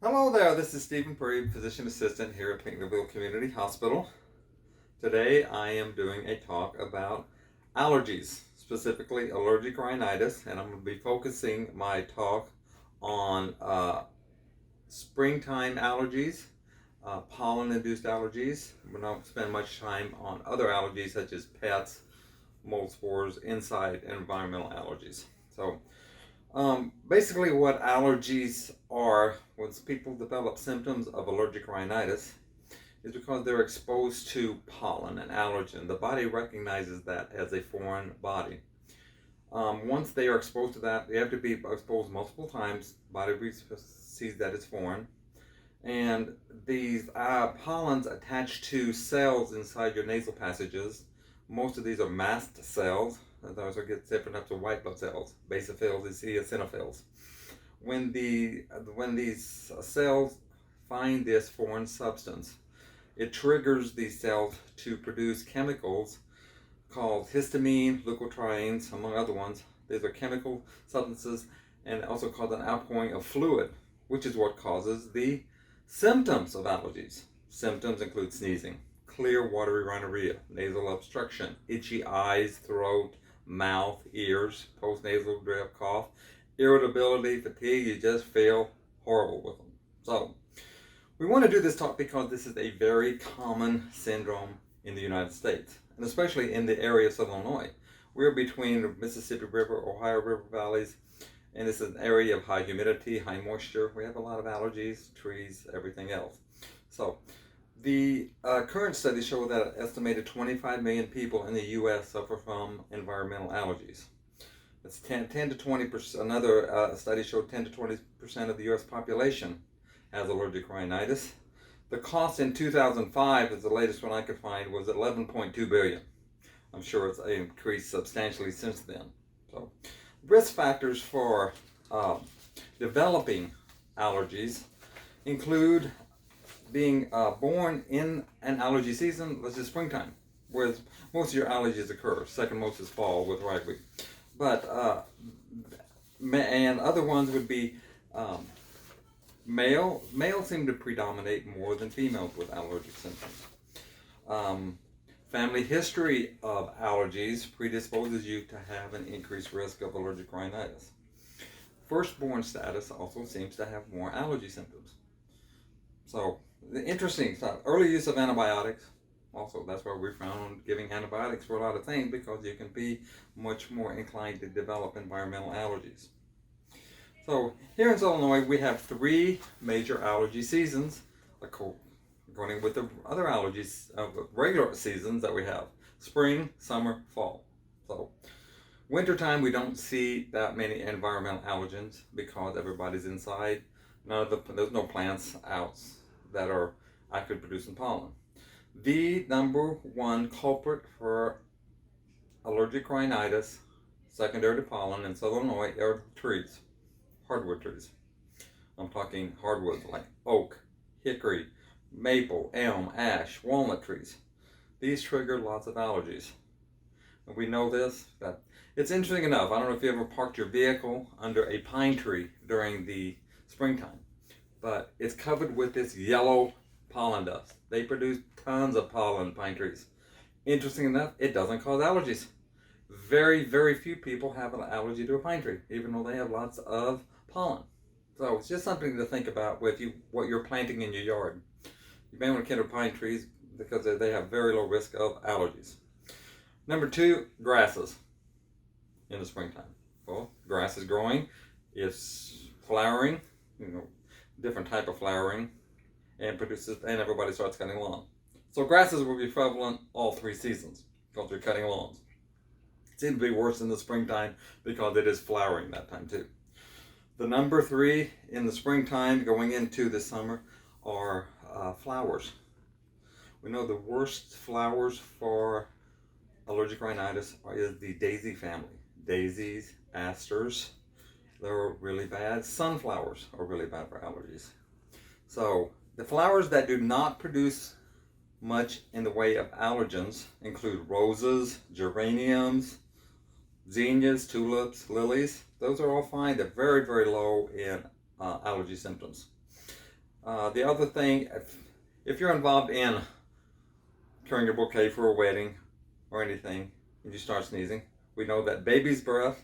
Hello there, this is Stephen Priebe, Physician Assistant here at Pinckneyville Community Hospital. Today I am doing a talk about allergies, specifically allergic rhinitis, and I'm going to be focusing my talk on springtime allergies, pollen-induced allergies. We're not going to spend much time on other allergies such as pets, mold spores, inside environmental allergies. Basically what allergies are, when people develop symptoms of allergic rhinitis, is because they're exposed to pollen, an allergen. The body recognizes that as a foreign body. Once they are exposed to that, they have to be exposed multiple times. The body sees that it's foreign. And these pollens attach to cells inside your nasal passages. Most of these are mast cells. Those are different types of white blood cells, basophils and eosinophils. When these cells find this foreign substance, it triggers these cells to produce chemicals called histamine, leukotrienes, among other ones. These are chemical substances, and also called an outpouring of fluid, which is what causes the symptoms of allergies. Symptoms include sneezing, clear watery rhinorrhea, nasal obstruction, itchy eyes, throat, mouth, ears, postnasal drip, cough, irritability, fatigue. You just feel horrible with them. So we want to do this talk because this is a very common syndrome in the United States, and especially in the area of Southern Illinois. We're between the Mississippi River, Ohio River valleys, and this is an area of high humidity, high moisture. We have a lot of allergies, trees, everything else. So the current studies show that an estimated 25 million people in the U.S. suffer from environmental allergies. It's 10 to 20%. Another study showed 10 to 20% of the U.S. population has allergic rhinitis. The cost in 2005, is the latest one I could find, was $11.2 billion. I'm sure it's increased substantially since then. So, risk factors for developing allergies include being born in an allergy season, let's say springtime, where most of your allergies occur. Second most is fall with ragweed. But, and other ones would be male. Males seem to predominate more than females with allergic symptoms. Family history of allergies predisposes you to have an increased risk of allergic rhinitis. Firstborn status also seems to have more allergy symptoms. So, the interesting stuff, early use of antibiotics, also that's why we found giving antibiotics for a lot of things, because you can be much more inclined to develop environmental allergies. So here in Illinois we have 3 major allergy seasons, according with the other allergies of regular seasons that we have: spring, summer, fall. So wintertime we don't see that many environmental allergens because everybody's inside. There's no plants out that are actually producing pollen. The number one culprit for allergic rhinitis, secondary to pollen in Southern Illinois, are trees, hardwood trees. I'm talking hardwoods like oak, hickory, maple, elm, ash, walnut trees. These trigger lots of allergies. And we know this, that it's interesting enough. I don't know if you ever parked your vehicle under a pine tree during the springtime, but it's covered with this yellow pollen dust. They produce tons of pollen, pine trees. Interesting enough, it doesn't cause allergies. Very, very few people have an allergy to a pine tree, even though they have lots of pollen. So it's just something to think about with what you're planting in your yard. You may want to consider pine trees because they have very low risk of allergies. Number 2, grasses in the springtime. Well, grass is growing, it's flowering, different type of flowering, and everybody starts cutting lawn. So grasses will be prevalent all 3 seasons because they're cutting lawns. It seems to be worse in the springtime because it is flowering that time too. The number 3 in the springtime going into the summer are flowers. We know the worst flowers for allergic rhinitis is the daisy family. Daisies, asters, they're really bad. Sunflowers are really bad for allergies. So the flowers that do not produce much in the way of allergens include roses, geraniums, zinnias, tulips, lilies. Those are all fine. They're very, very low in allergy symptoms. The other thing, if you're involved in carrying a bouquet for a wedding or anything, and you start sneezing, we know that baby's breath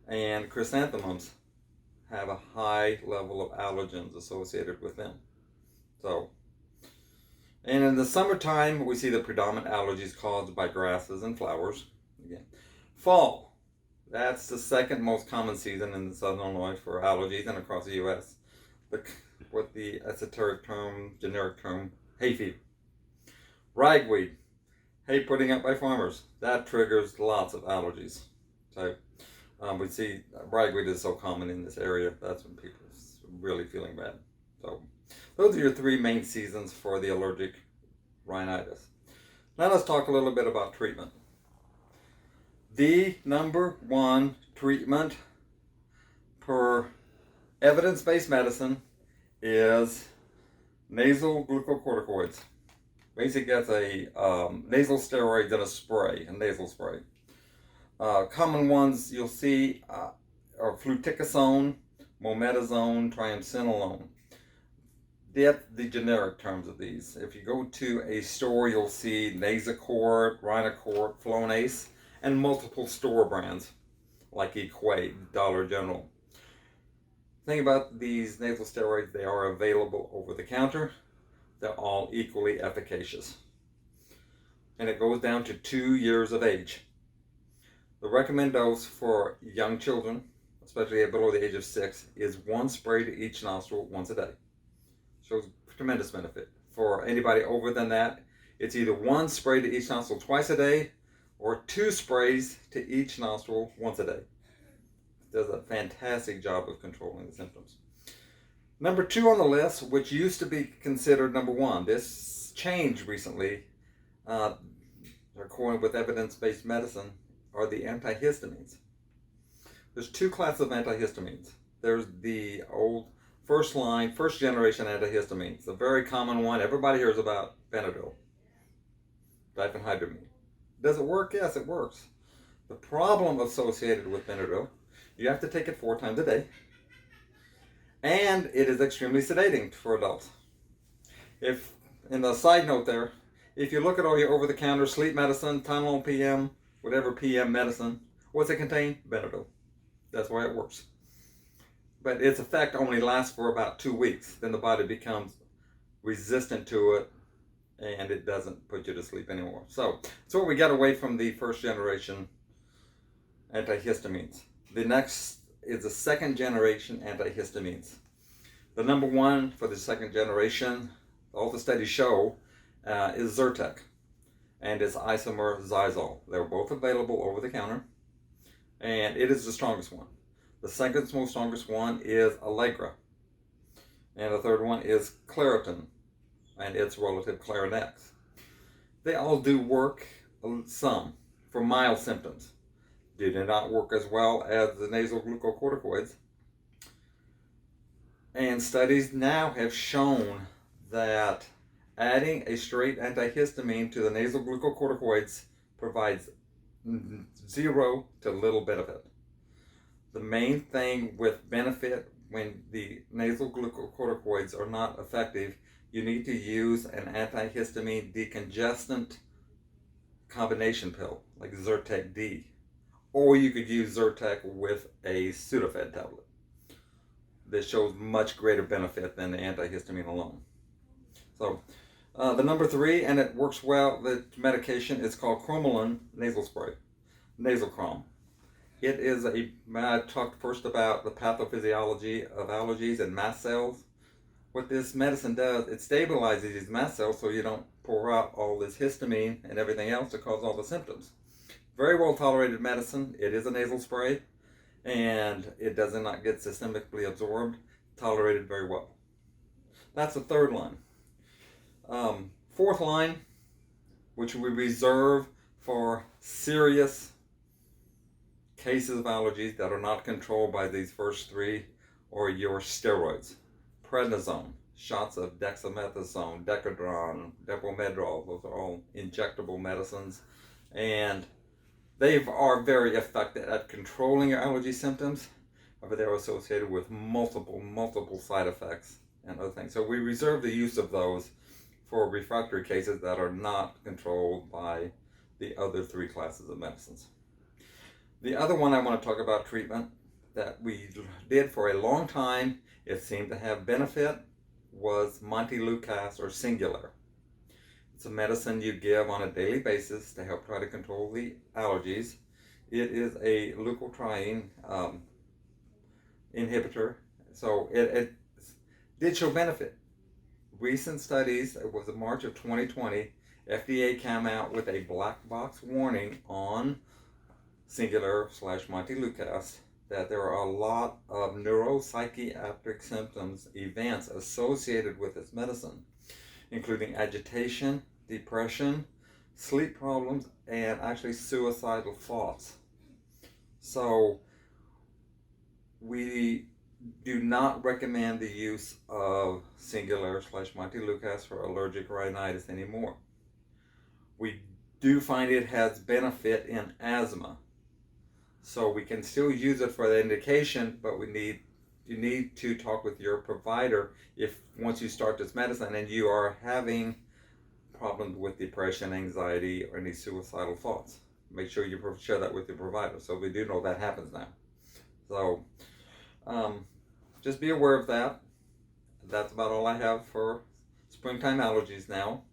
and chrysanthemums have a high level of allergens associated with them. So, and in the summertime, we see the predominant allergies caused by grasses and flowers. Again, fall. That's the second most common season in Southern Illinois for allergies and across the U.S. With the esoteric term, generic term, hay fever. Ragweed, hay putting up by farmers. That triggers lots of allergies. So we see ragweed is so common in this area. That's when people are really feeling bad. So those are your three main seasons for the allergic rhinitis. Now let's talk a little bit about treatment. The number one treatment per evidence-based medicine is nasal glucocorticoids. Basically gets a nasal steroids in a spray, a nasal spray. Common ones you'll see are fluticasone, mometasone, triamcinolone. That's the generic terms of these. If you go to a store, you'll see Nasacort, Rhinocort, Flonase, and multiple store brands like Equate, Dollar General. The thing about these nasal steroids, they are available over the counter. They're all equally efficacious. And it goes down to 2 years of age. The recommended dose for young children, especially below the age of 6, is 1 spray to each nostril once a day. Shows tremendous benefit. For anybody over than that, it's either 1 spray to each nostril twice a day or 2 sprays to each nostril once a day. It does a fantastic job of controlling the symptoms. Number 2 on the list, which used to be considered number 1, this changed recently, according with evidence-based medicine, are the antihistamines. There's 2 classes of antihistamines. There's the old first generation antihistamines. The very common one everybody hears about, Benadryl, diphenhydramine. Does it work? Yes, it works. The problem associated with Benadryl, you have to take it 4 times a day, and it is extremely sedating for adults. In the side note there, if you look at all your over-the-counter sleep medicine, Tylenol PM, whatever PM medicine, what's it contain? Benadryl. That's why it works. But its effect only lasts for about 2 weeks. Then the body becomes resistant to it, and it doesn't put you to sleep anymore. So we got away from the first generation antihistamines. The next is the second generation antihistamines. The number 1 for the second generation, all the studies show, is Zyrtec and its isomer Nasal. They're both available over the counter, and it is the strongest one. The second most strongest one is Allegra, and the third one is Claritin and its relative Clarinex. They all do work some for mild symptoms. They do not work as well as the nasal glucocorticoids. And studies now have shown that adding a straight antihistamine to the nasal glucocorticoids provides 0 to little benefit. The main thing with benefit when the nasal glucocorticoids are not effective, you need to use an antihistamine decongestant combination pill like Zyrtec D. Or you could use Zyrtec with a Sudafed tablet. This shows much greater benefit than the antihistamine alone. So the number 3, and it works well, the medication is called Chromoline nasal spray, nasal crom. It is I talked first about the pathophysiology of allergies and mast cells. What this medicine does, it stabilizes these mast cells so you don't pour out all this histamine and everything else to cause all the symptoms. Very well tolerated medicine. It is a nasal spray, and it does not get systemically absorbed. Tolerated very well. That's the third line. Fourth line, which we reserve for serious cases of allergies that are not controlled by these first 3, or your steroids. Prednisone, shots of dexamethasone, Decadron, Depomedrol, those are all injectable medicines, and they are very effective at controlling your allergy symptoms, but they're associated with multiple side effects and other things. So we reserve the use of those for refractory cases that are not controlled by the other three classes of medicines. The other one I want to talk about treatment that we did for a long time, it seemed to have benefit, was Montelukast or Singular. It's a medicine you give on a daily basis to help try to control the allergies. It is a leukotriene inhibitor, so it did show benefit. Recent studies, it was in March of 2020, FDA came out with a black box warning on Singular/Montelukast that there are a lot of neuropsychiatric symptoms, events associated with this medicine, including agitation, depression, sleep problems, and actually suicidal thoughts. So we do not recommend the use of Singular/Montelukast for allergic rhinitis anymore. We do find it has benefit in asthma. So we can still use it for the indication, but you need to talk with your provider if once you start this medicine and you are having problems with depression, anxiety, or any suicidal thoughts. Make sure you share that with your provider. So we do know that happens now. So just be aware of that. That's about all I have for springtime allergies now.